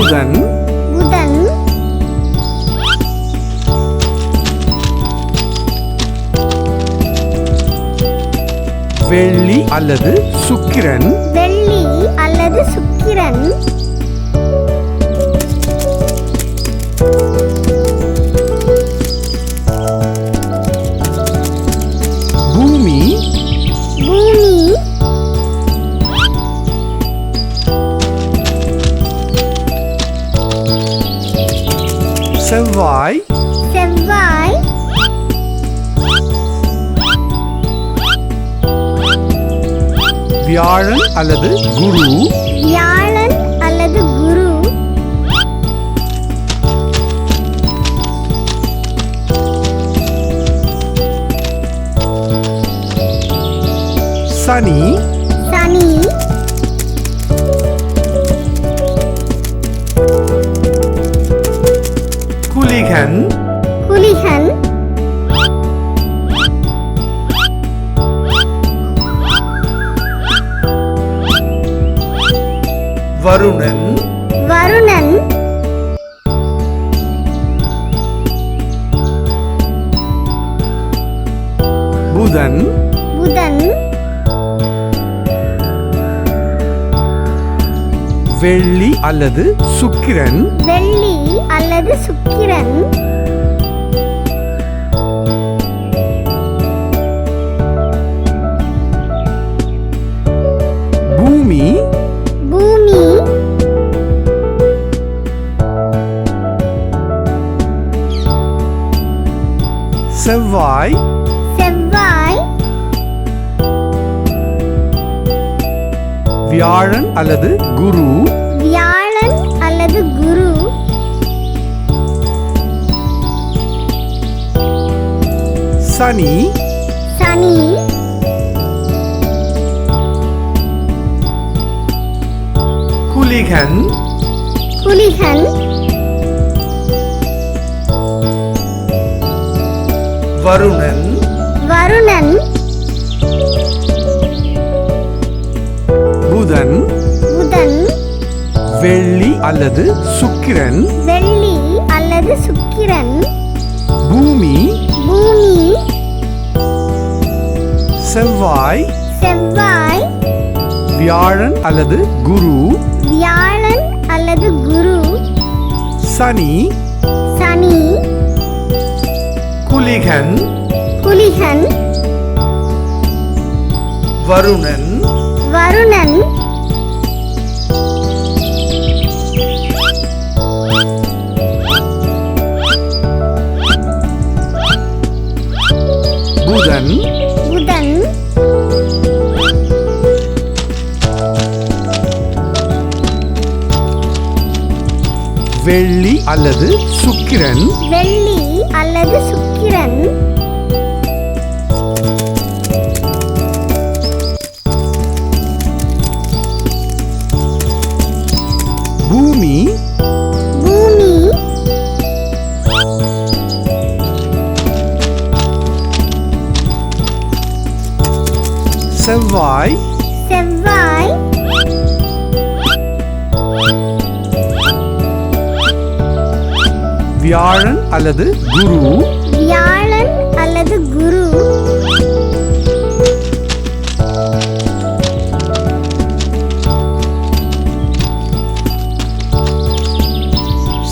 புதன் புதன் வெள்ளி அல்லது சுக்கிரன் வெள்ளி அல்லது சுக்கிரன் பூமி பூமி செவ்வாய் செவ்வாய் வியாழன் அல்லது குரு வியாழன் அல்லது குரு சனி சனி குளிகன் குளிகன் வருணன் வருணன் புதன் புதன் வெள்ளி அல்லது சுக்கிரன் வெள்ளி அல்லது சுக்கிரன் பூமி பூமி செவ்வாய் செவ்வாய் வியாழன் அல்லது குரு வியாழன் அல்லது குரு சனி சனி குளிகன் குளிகன் வருணன் வருணன் புதன் புதன் வெள்ளி அல்லது சுக்கிரன் வெள்ளி அல்லது சுக்கிரன் பூமி பூமி செவ்வாய் செவ்வாய் வியாழன் அல்லது குரு வியாழன் அல்லது குரு சனி சனி குளிகன் குளிகன் வருணன் வருணன் புதன் புதன் வெள்ளி அல்லது சுக்கிரன் வெள்ளி அல்லது சுக்கிரன் பூமி பூமி செவ்வாய் செவ்வாய் வியாழன் அல்லது குரு வியாழன் அல்லது குரு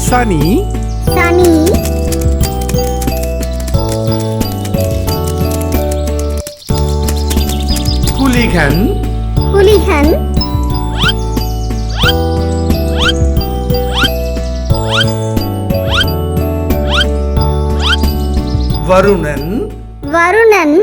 சனி சனி குளிகன் குளிகன் வருணன் வருணன்